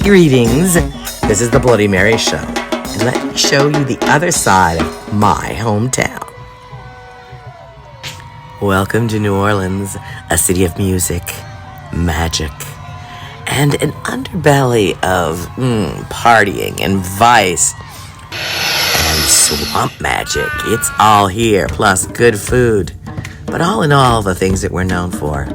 Greetings. This is the Bloody Mary Show. And let me show you the other side of my hometown. Welcome to New Orleans, a city of music, magic, and an underbelly of partying and vice and swamp magic. It's all here, plus good food. But all in all, the things that we're known for,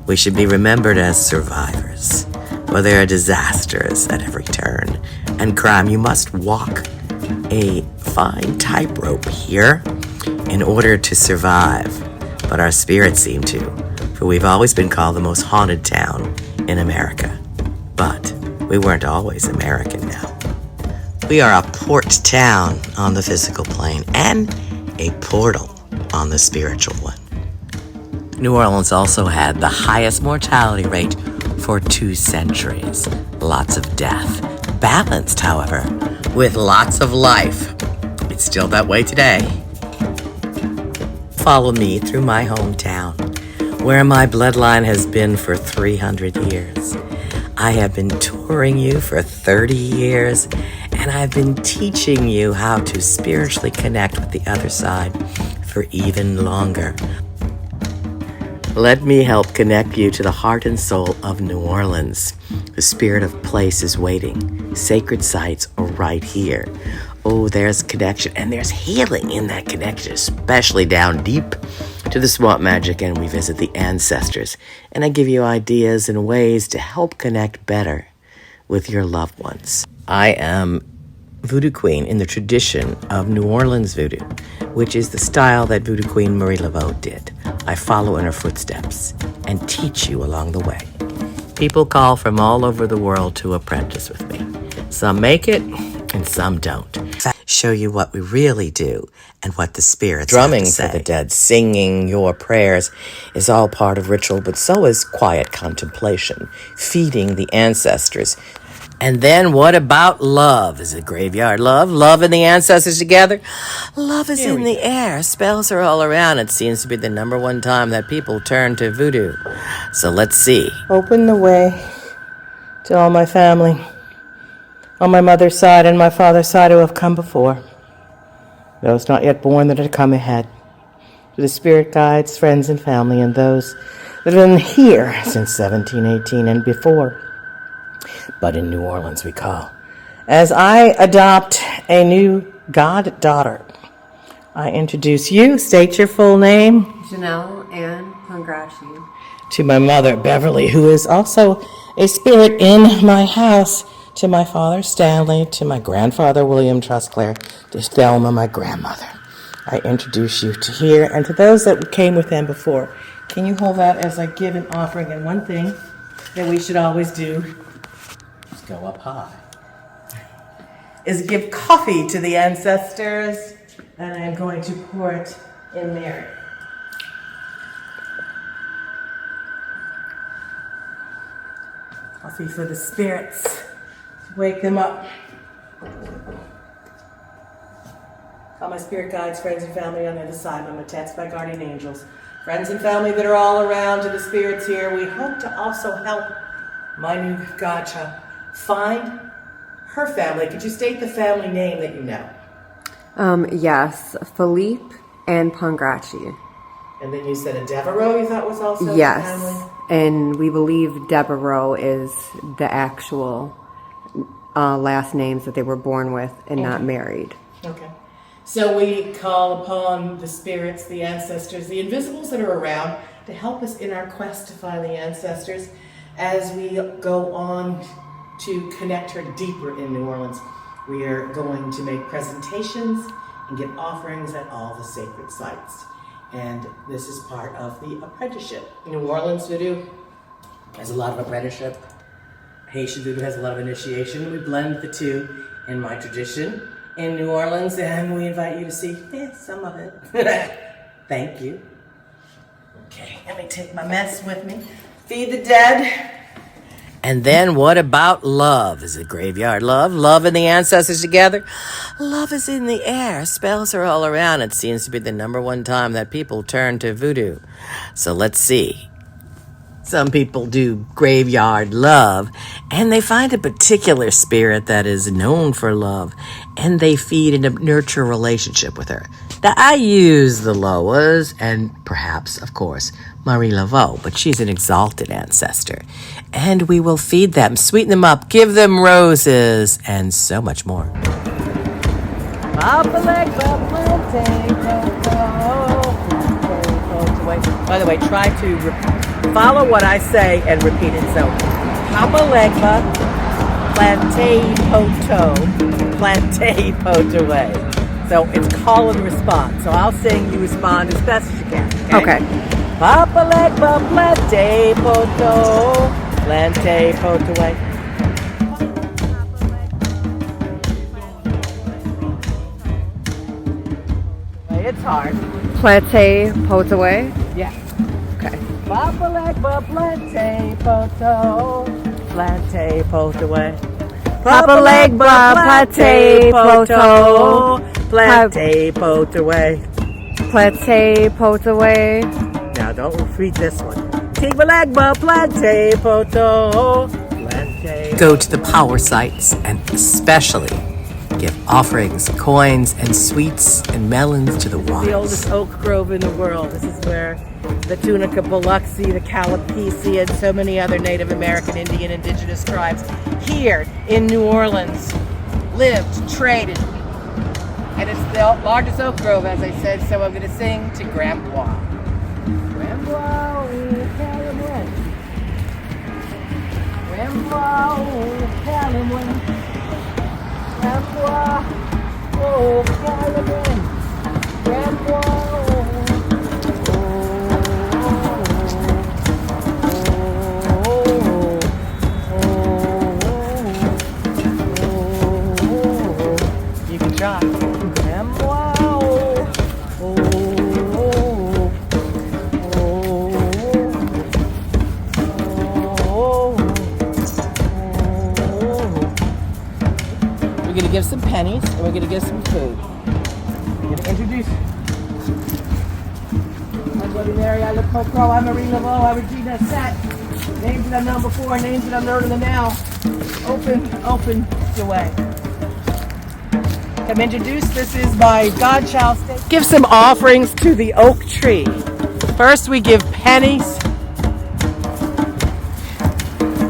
we should be remembered as survivors. For there are disasters at every turn, and crime. You must walk a fine tightrope here in order to survive. But our spirits seem to, for we've always been called the most haunted town in America. But we weren't always American now. We are a port town on the physical plane and a portal on the spiritual one. New Orleans also had the highest mortality rate for 2 centuries. Lots of death. Balanced, however, with lots of life. It's still that way today. Follow me through my hometown, where my bloodline has been for 300 years. I have been touring you for 30 years, and I've been teaching you how to spiritually connect with the other side for even longer. Let me help connect you to the heart and soul of New Orleans. The spirit of place is waiting. Sacred sites are right here. Oh, there's connection, and there's healing in that connection, especially down deep to the swamp magic, and we visit the ancestors. And I give you ideas and ways to help connect better with your loved ones. I am Voodoo Queen in the tradition of New Orleans Voodoo, which is the style that Voodoo Queen Marie Laveau did. I follow in her footsteps and teach you along the way. People call from all over the world to apprentice with me. Some make it and some don't. Show you what we really do and what the spirits drumming have to say. For the dead, singing your prayers is all part of ritual, but so is quiet contemplation, feeding the ancestors. And then what about love? Is it graveyard love? Love and the ancestors together? Love is in the air. Spells are all around. It seems to be the number one time that people turn to voodoo. So let's see. Open the way to all my family on my mother's side and my father's side who have come before. Those not yet born that are come ahead. To the spirit guides, friends and family, and those that have been here since 1718 and before. But in New Orleans we call. As I adopt a new goddaughter, I introduce you. State your full name. Janelle Ann Pongraci. To my mother, Beverly, who is also a spirit in my house. To my father, Stanley. To my grandfather, William Trusclair. To Thelma, my grandmother. I introduce you to here, and to those that came with them before. Can you hold that as I give an offering? And one thing that we should always do, go up high, is give coffee to the ancestors, and I'm going to pour it in Mary. Coffee for the spirits. Wake them up. Call my spirit guides, friends and family on the other side. I'm attached by guardian angels. Friends and family that are all around, to the spirits here. We hope to also help my new godchild find her family. Could you state the family name that you know? Yes, Philippe and Pongraci. And then you said a Devereaux you thought was also yes, the family? And we believe Devereaux is the actual last names that they were born with and not married. Okay. So we call upon the spirits, the ancestors, the invisibles that are around to help us in our quest to find the ancestors as we go on to connect her deeper in New Orleans. We are going to make presentations and give offerings at all the sacred sites. And this is part of the apprenticeship. New Orleans Voodoo has a lot of apprenticeship. Haitian Voodoo has a lot of initiation. We blend the two in my tradition in New Orleans, and we invite you to see some of it. Thank you. Okay, let me take my mess with me. Feed the dead. And then what about love? Is it graveyard love? Love and the ancestors together? Love is in the air. Spells are all around. It seems to be the number one time that people turn to voodoo. So let's see. Some people do graveyard love, and they find a particular spirit that is known for love, and they feed and nurture a relationship with her. Now, I use the Loas, and perhaps, of course, Marie Laveau, but she's an exalted ancestor. And we will feed them, sweeten them up, give them roses, and so much more. By the way, try to follow what I say and repeat it. So, Papalegba, plante potaway. So it's call and response. So I'll sing, you respond as best as you can. Okay. Papalegba, plante potaway. It's hard. Plate potaway. Yeah. Okay. Papalegba, plante potaway. Papalegba, plate potaway. Plate potaway. Now don't repeat this one. Tibalegba, plante poto. Go to the power sites and especially give offerings, coins, and sweets and melons to the waters. The oldest oak grove in the world. This is where the Tunica Biloxi, the Calipisi, and so many other Native American, Indian, indigenous tribes here in New Orleans lived, traded. And it's the largest oak grove, as I said, so I'm going to sing to Grandpa. Grandpa, Grandpa, Grandpa, oh, Caliban. Grandpa, you can try. Grandpa, we're going to give some pennies and we're going to give some food. We're going to introduce. I'm Bloody Mary, I look Crow, I'm Marie Laveau, I'm Regina Set. Names that I've known before, names that I'm learning them now. Open the way. Come introduce, this is my godchild state. Give some offerings to the oak tree. First we give pennies.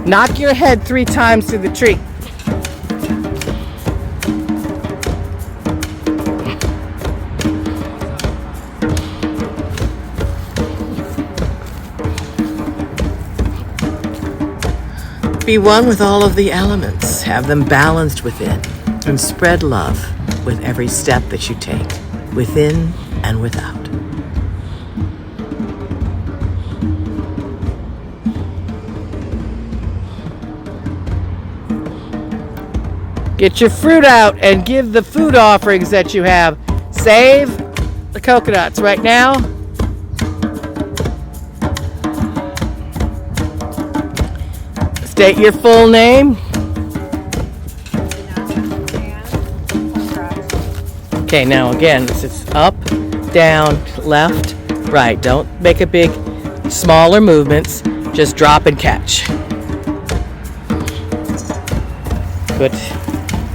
Knock your head 3 times to the tree. Be one with all of the elements. Have them balanced within. And spread love with every step that you take, within and without. Get your fruit out and give the food offerings that you have. Save the coconuts right now. State your full name. Okay, now again, this is up, down, left, right. Don't make a big, smaller movements. Just drop and catch. Put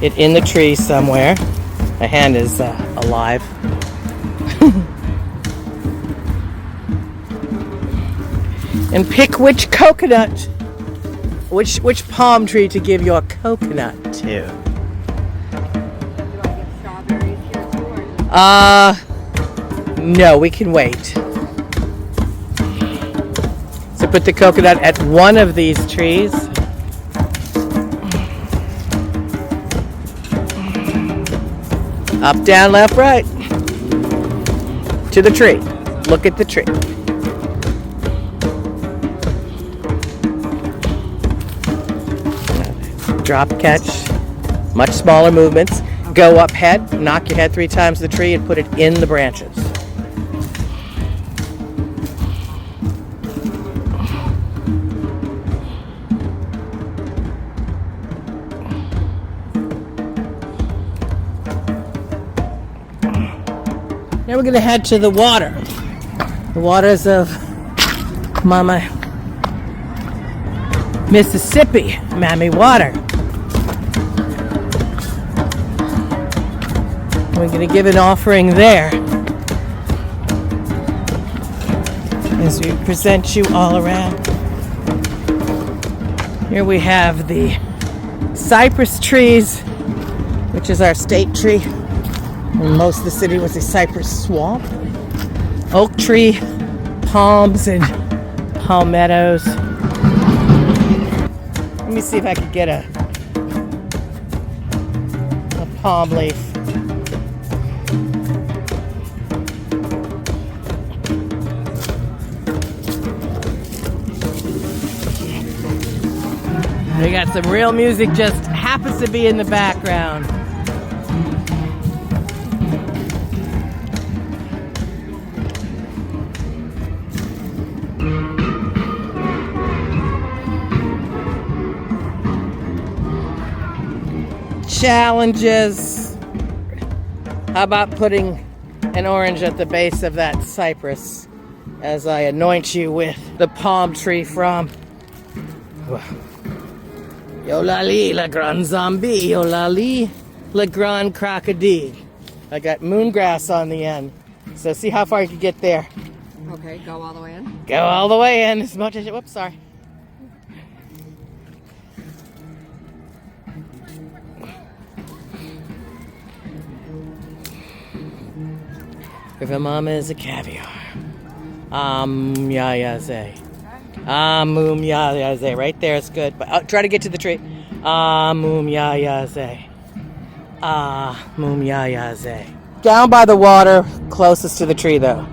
it in the tree somewhere. My hand is alive. And pick which coconut. Which palm tree to give your coconut to? Do I get strawberries here too, or no, we can wait. So put the coconut at one of these trees. Up, down, left, right. To the tree. Look at the tree. Drop, catch, much smaller movements. Go up head, knock your head 3 times the tree and put it in the branches. Now we're going to head to the water. The waters of Mama Mississippi, Mammy Water. We're going to give an offering there as we present you all around. Here we have the cypress trees, which is our state tree. And most of the city was a cypress swamp. Oak tree, palms, and palmettos. Let me see if I could get a palm leaf. We got some real music, just happens to be in the background. Challenges. How about putting an orange at the base of that cypress as I anoint you with the palm tree from Yolali, la grand zombie, Yolali, la grand crocodile. I got moongrass on the end, so see how far you can get there. Okay, go all the way in. Go all the way in as much as you. Whoops, sorry. River Mama is a caviar. Ya say. Ya say. Right there, it's good. But try to get to the tree. Ya say. Ya say. Down by the water, closest to the tree, though.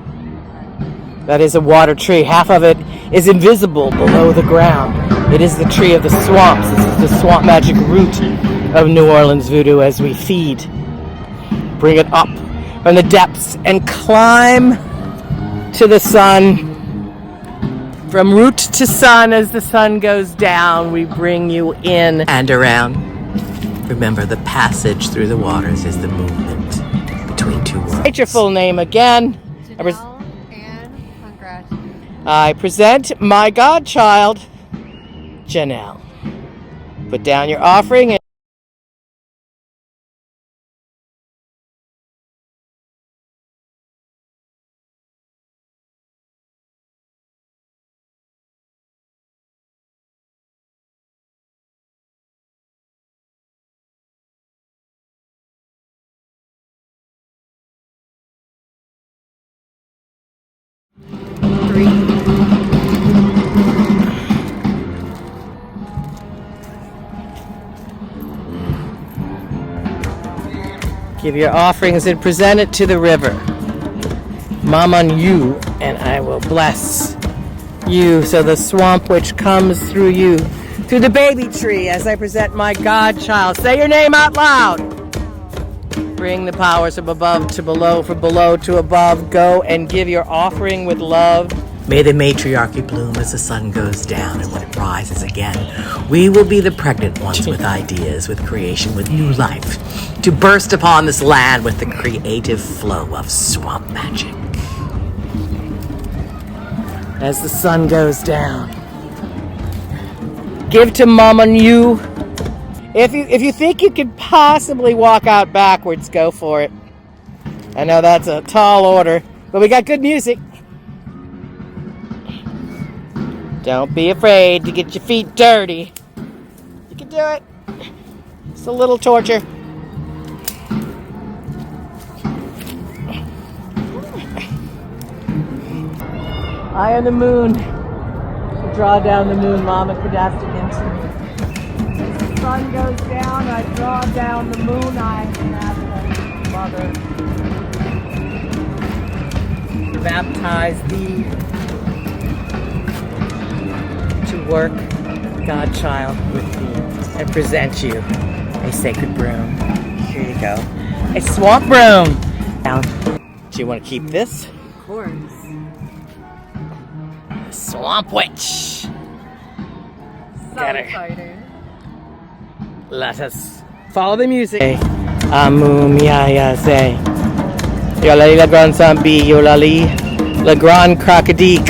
That is a water tree. Half of it is invisible below the ground. It is the tree of the swamps. This is the swamp magic root of New Orleans voodoo as we feed. Bring it up from the depths and climb to the sun. From root to sun, as the sun goes down, we bring you in And around. Remember, the passage through the waters is the movement between two worlds. State your full name again. I present my godchild, Janelle. Put down your offering and give your offerings and present it to the river. Mom on you, and I will bless you. So the swamp which comes through you, through the baby tree, as I present my godchild. Say your name out loud. Bring the powers from above to below, from below to above. Go and give your offering with love. May the matriarchy bloom as the sun goes down, and when it rises again, we will be the pregnant ones with ideas, with creation, with new life, to burst upon this land with the creative flow of swamp magic. As the sun goes down, give to Mom and you. If you think you could possibly walk out backwards, go for it. I know that's a tall order, but we got good music. Don't be afraid to get your feet dirty. You can do it. It's a little torture. Eye on the moon. Draw down the moon, Mama Cadastic into me. As the sun goes down, I draw down the moon. I have Mother. Baptize thee to work, godchild, with thee, and present you a sacred broom. Here you go. A swamp broom. Now, do you want to keep this? Of course. Swamp witch. So Got it. exciting. Let us follow the music. Amum ya ya say. Yolali la grand zombie, yolali la grand crocodile.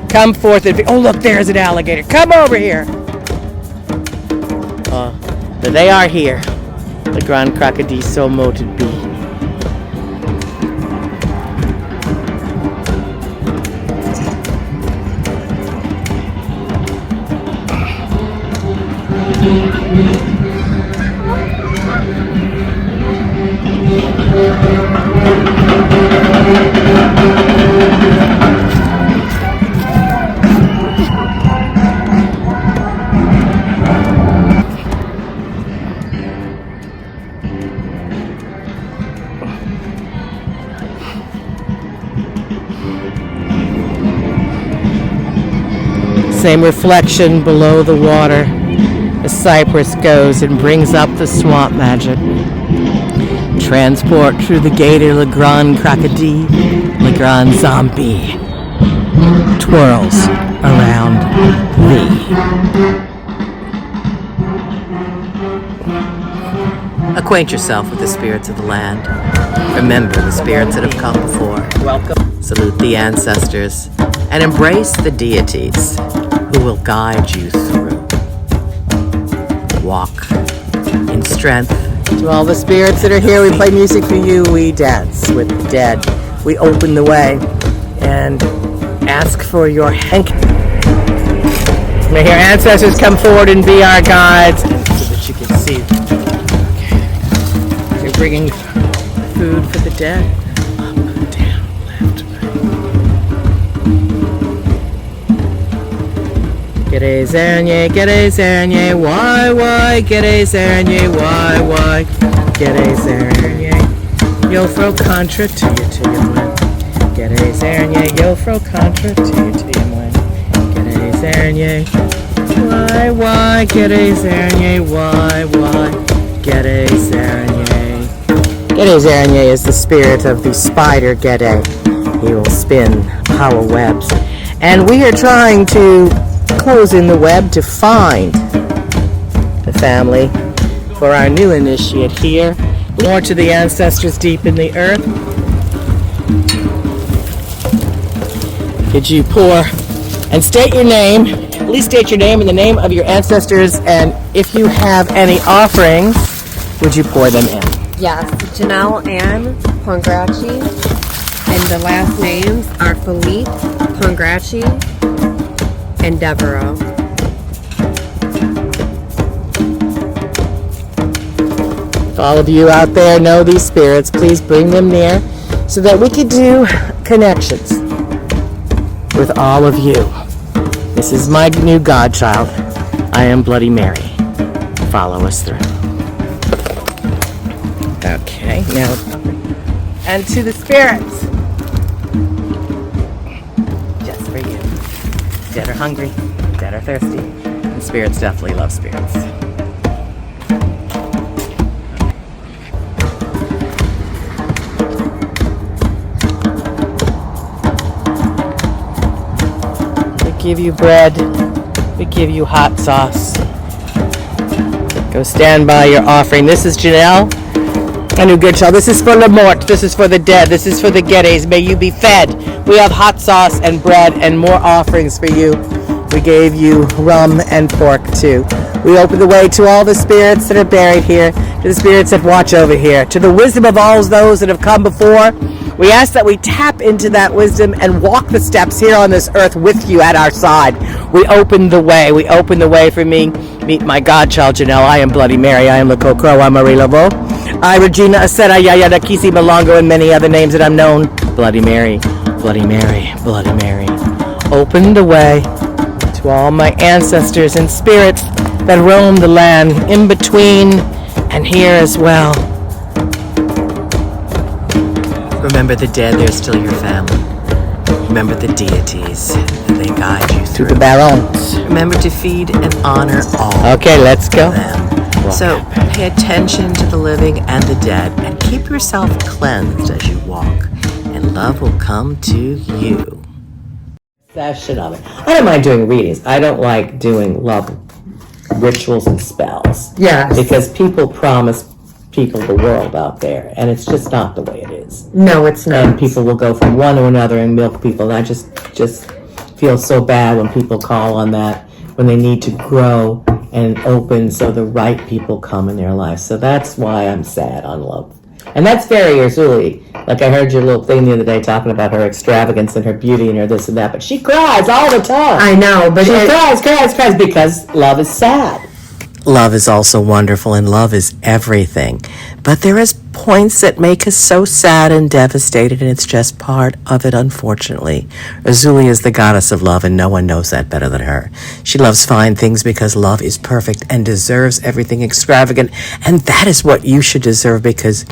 Come forth and oh look, there's an alligator. Come over here. But they are here. The Grand Crocodile so moted be. Same reflection below the water. The cypress goes and brings up the swamp magic. Transport through the gate of Le Grand Crocodile, Le Grand Zombie twirls around thee. Acquaint yourself with the spirits of the land. Remember the spirits that have come before. Welcome. Salute the ancestors and embrace the deities who will guide you through. Walk in strength. To all the spirits that are here, we play music for you. We dance with the dead. We open the way and ask for your hank. May your ancestors come forward and be our guides, and so that you can see. Okay. You're bringing food for the dead. Up, down, left, right. G'day Zernye, g'day Zernye, why, g'day Zernye, why, g'day Zernye, yo fro contra to you win. G'day Zernye, yo fro contra to you win. G'day Zernye, why, g'day Zernye, why, g'day Zernye. G'day Zernye is the spirit of the spider G'day. He will spin power webs. And we are trying to close in the web to find the family for our new initiate here. More to the ancestors deep in the earth. Could you pour and state your name? Please state your name and the name of your ancestors, and if you have any offerings, would you pour them in? Yes, Janelle Ann Pongraci, and the last names are Philippe Pongraci and Devereaux. If all of you out there know these spirits, please bring them near so that we could do connections with all of you. This is my new godchild. I am Bloody Mary. Follow us through. Okay, now, and to the spirits. Just for you. Dead are hungry, dead are thirsty, and spirits definitely love spirits. We give you bread, we give you hot sauce. Go stand by your offering. This is Janelle, a new good child. This is for the mort, this is for the dead, this is for the Geddes. May you be fed. We have hot sauce and bread and more offerings for you. We gave you rum and pork too. We open the way to all the spirits that are buried here, to the spirits that watch over here, to the wisdom of all those that have come before. We ask that we tap into that wisdom and walk the steps here on this earth with you at our side. We open the way. We open the way for me. Meet my godchild Janelle. I am Bloody Mary. I am Laco Crow. I'm Marie Laveau. I, Regina Aceta, Yayada, Kisi Malongo, and many other names that I'm known. Bloody Mary, Bloody Mary, Bloody Mary. Open the way to all my ancestors and spirits that roam the land in between and here as well. Remember the dead, they're still your family. Remember the deities, and they guide you To through. the barons. Remember to feed and honor all Okay, let's go. of them. So pay attention to the living and the dead, and keep yourself cleansed as you walk, and love will come to you. Session of it. I don't mind doing readings. I don't like doing love rituals and spells. Yes. Because people promise people the world out there, and it's just not the way it is. No, it's not. And people will go from one to another and milk people. And I just feel so bad when people call on that when they need to grow and open so the right people come in their life. So that's why I'm sad on love. And that's very Urzuli. Like I heard your little thing the other day talking about her extravagance and her beauty and her this and that, but she cries all the time. I know, but she cries because love is sad. Love is also wonderful, and love is everything. But there is points that make us so sad and devastated, and it's just part of it, unfortunately. Urzuli is the goddess of love, and no one knows that better than her. She loves fine things because love is perfect and deserves everything extravagant, and that is what you should deserve because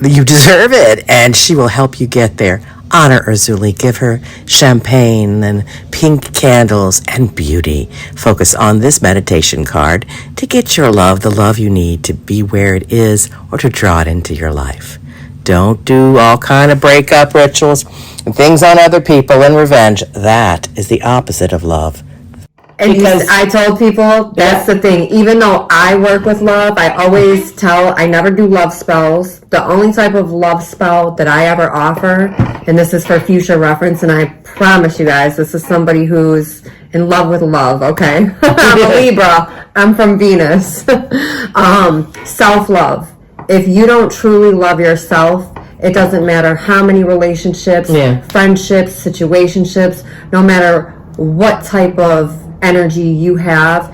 you deserve it, and she will help you get there. Honor Urzuli. Give her champagne and pink candles and beauty. Focus on this meditation card to get your love, the love you need to be where it is or to draw it into your life. Don't do all kind of breakup rituals and things on other people and revenge. That is the opposite of love. And I told people, that's the thing. Even though I work with love, I always tell, I never do love spells. The only type of love spell that I ever offer, and this is for future reference, and I promise you guys, this is somebody who's in love with love, okay? I'm a Libra. I'm from Venus. Self-love. If you don't truly love yourself, it doesn't matter how many relationships, friendships, situationships, no matter what type of energy you have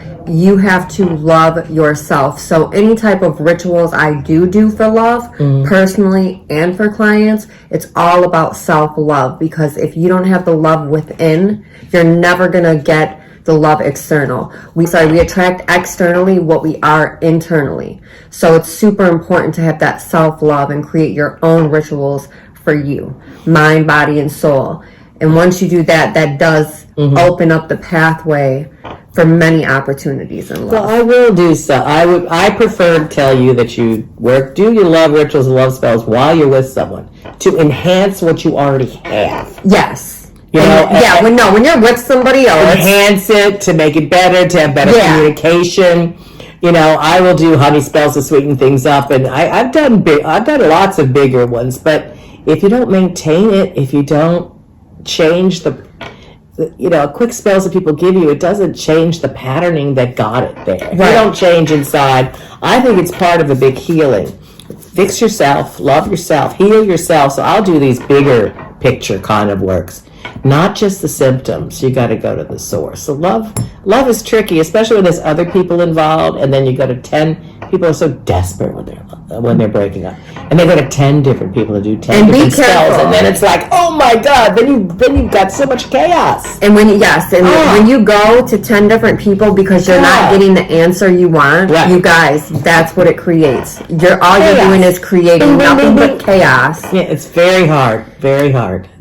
to love yourself. So any type of rituals I do for love, personally and for clients, it's all about self-love, because if you don't have the love within, you're never gonna get the love external. We attract externally what we are internally. So it's super important to have that self-love and create your own rituals for you, mind, body, and soul. And once you do that, that does open up the pathway for many opportunities in love. Well, I will do so. I prefer to tell you that you do your love rituals and love spells while you're with someone to enhance what you already have. Yes. You know, when you're with somebody else, enhance it to make it better, to have better communication. You know, I will do honey spells to sweeten things up, and I've done lots of bigger ones. But if you don't maintain it, if you don't change the quick spells that people give you, it doesn't change the patterning that got it there. If you don't change inside, I think it's part of a big healing. Fix yourself, love yourself, heal yourself. So I'll do these bigger picture kind of works, not just the symptoms. You got to go to the source. So love is tricky, especially when there's other people involved, and then you go to 10 people are so desperate when they're breaking up, and they go to 10 different people to do 10 different spells, and then it's like, oh my god, then you've got so much chaos. And when you go to 10 different people because you're not getting the answer you want, you guys, that's what it creates. You're doing is creating nothing but chaos. Yeah, it's very hard.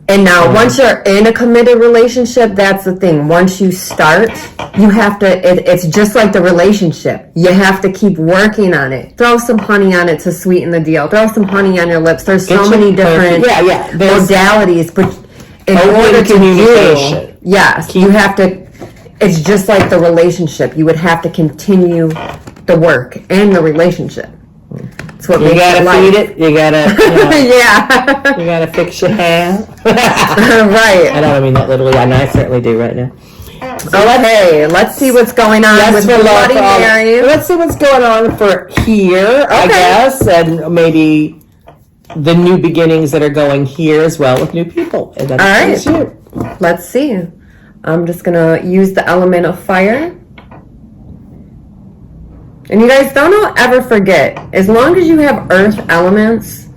And now, once you're in a committed relationship, that's the thing. Once you start, you have to, it's just like the relationship. You have to keep working on it. Throw some honey on it to sweeten the deal. Throw some honey on your lips. There's so many different modalities. But in order to you have to, it's just like the relationship. You would have to continue the work and the relationship. What you gotta feed it. You gotta, you gotta fix your hair. Right. I don't mean that literally. I certainly do right now. So let's see what's going on with Bloody Mary. Let's see what's going on for here, I guess, and maybe the new beginnings that are going here as well with new people. And that's all right. Let's see. I'm just gonna use the element of fire. And you guys, don't ever forget, as long as you have earth elements,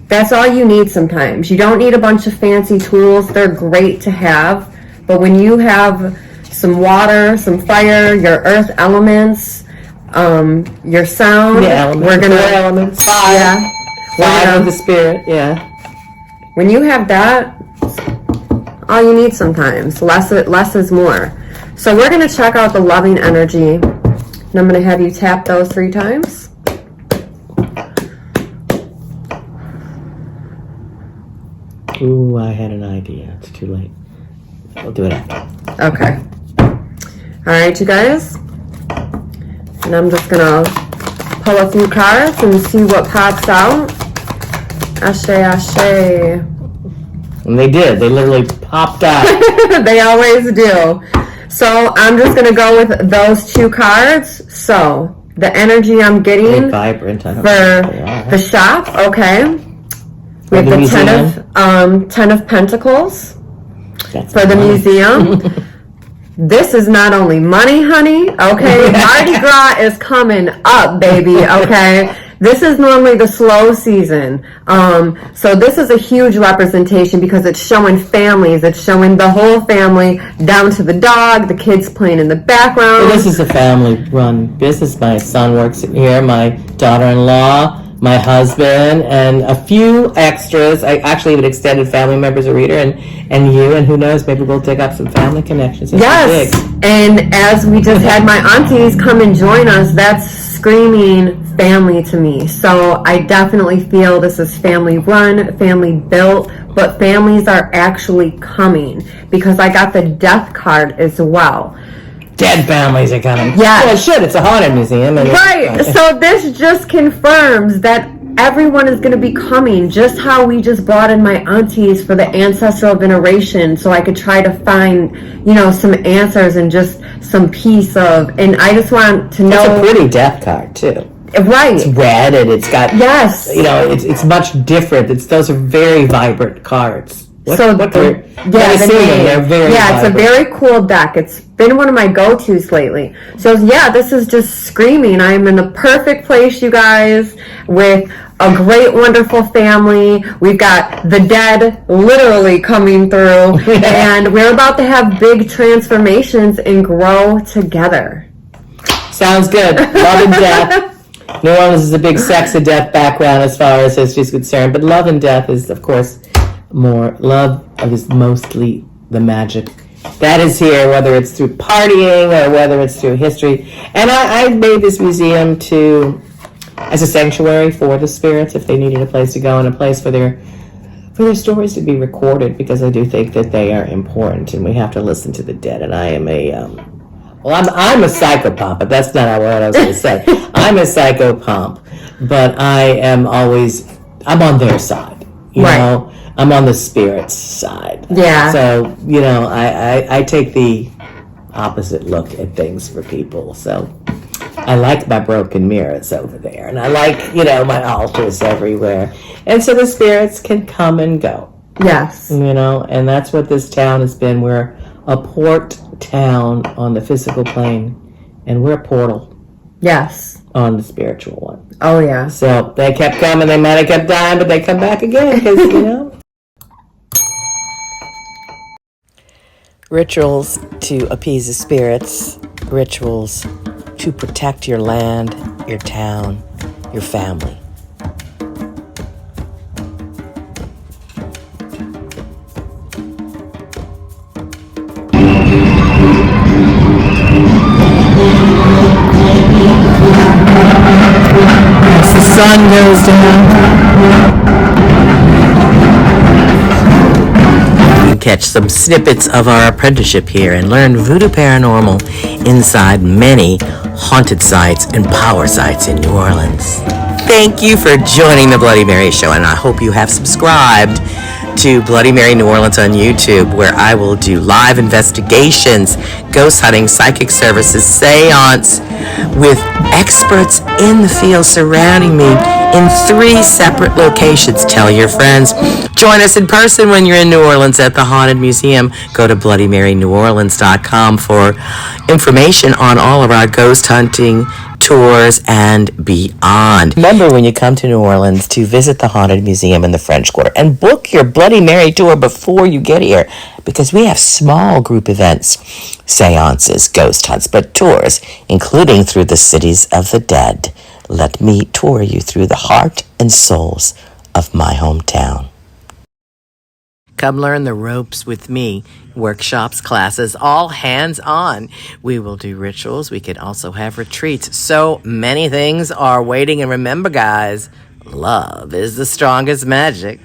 that's all you need sometimes. You don't need a bunch of fancy tools. They're great to have. But when you have some water, some fire, your earth elements, your sound, we're going to... elements. Fire of the spirit, When you have that, all you need sometimes. Less is more. So we're going to check out the loving energy. And I'm going to have you tap those 3 times. Ooh, I had an idea. It's too late. We'll do it after. Okay. All right, you guys. And I'm just going to pull a few cards and see what pops out. Ashe, ashe. And they did. They literally popped out. They always do. So I'm just going to go with those 2 cards. So the energy I'm getting vibrant, for the shop, okay. We have the 10 of Pentacles. That's for the museum. This is not only money, honey, okay? Mardi Gras is coming up, baby, okay? This is normally the slow season. So this is a huge representation because it's showing families. It's showing the whole family down to the dog, the kids playing in the background. Well, this is a family-run business. My son works here, my daughter-in-law, my husband, and a few extras. I actually have an extended family members a reader, and you, and who knows, maybe we'll dig up some family connections. Yes, and as we just had my aunties come and join us, that's screaming family to me. So I definitely feel this is family run, family built, but families are actually coming because I got the death card as well. Dead families are coming. Yeah. Well, it should. It's a haunted museum. Right. So this just confirms that everyone is going to be coming, just how we just brought in my aunties for the ancestral veneration so I could try to find, some answers and just some piece of, and I just want to know. It's a pretty death card, too. Right. It's red and it's got, yes. It's much different. Those are very vibrant cards. They're very vibrant. It's a very cool deck. It's been one of my go-tos lately. So this is just screaming. I'm in the perfect place, you guys, with a great, wonderful family. We've got the dead literally coming through, and we're about to have big transformations and grow together. Sounds good. Love and death. New Orleans is a big sex and death background as far as history is concerned, but love and death is, of course, more. Love is mostly the magic that is here, whether it's through partying or whether it's through history. And I made this museum as a sanctuary for the spirits if they needed a place to go and a place for their stories to be recorded, because I do think that they are important and we have to listen to the dead. And I am I'm a psychopomp, but that's not what I was going to say. I'm a psychopomp, but I'm on their side, you know. I'm on the spirit's side. Yeah. So, I take the opposite look at things for people. So I like my broken mirrors over there. And I like, my altars everywhere. And so the spirits can come and go. Yes. And that's what this town has been. We're a port town on the physical plane. And we're a portal. Yes. On the spiritual one. Oh, yeah. So they kept coming. They might have kept dying, but they come back again because, Rituals to appease the spirits, rituals to protect your land, your town, your family. As the sun goes down, catch some snippets of our apprenticeship here and learn voodoo paranormal inside many haunted sites and power sites in New Orleans. Thank you for joining the Bloody Mary Show, and I hope you have subscribed to Bloody Mary New Orleans on YouTube, where I will do live investigations, ghost hunting, psychic services, seance with experts in the field surrounding me in 3 separate locations. Tell your friends. Join us in person when you're in New Orleans at the Haunted Museum. Go to BloodyMaryNewOrleans.com for information on all of our ghost hunting tours and beyond. Remember, when you come to New Orleans, to visit the Haunted Museum in the French Quarter and book your Bloody Mary tour before you get here, because we have small group events, seances, ghost hunts, but tours, including through the cities of the dead. Let me tour you through the heart and souls of my hometown. Come learn the ropes with me. Workshops, classes, all hands on. We will do rituals. We could also have retreats. So many things are waiting. And remember, guys, love is the strongest magic.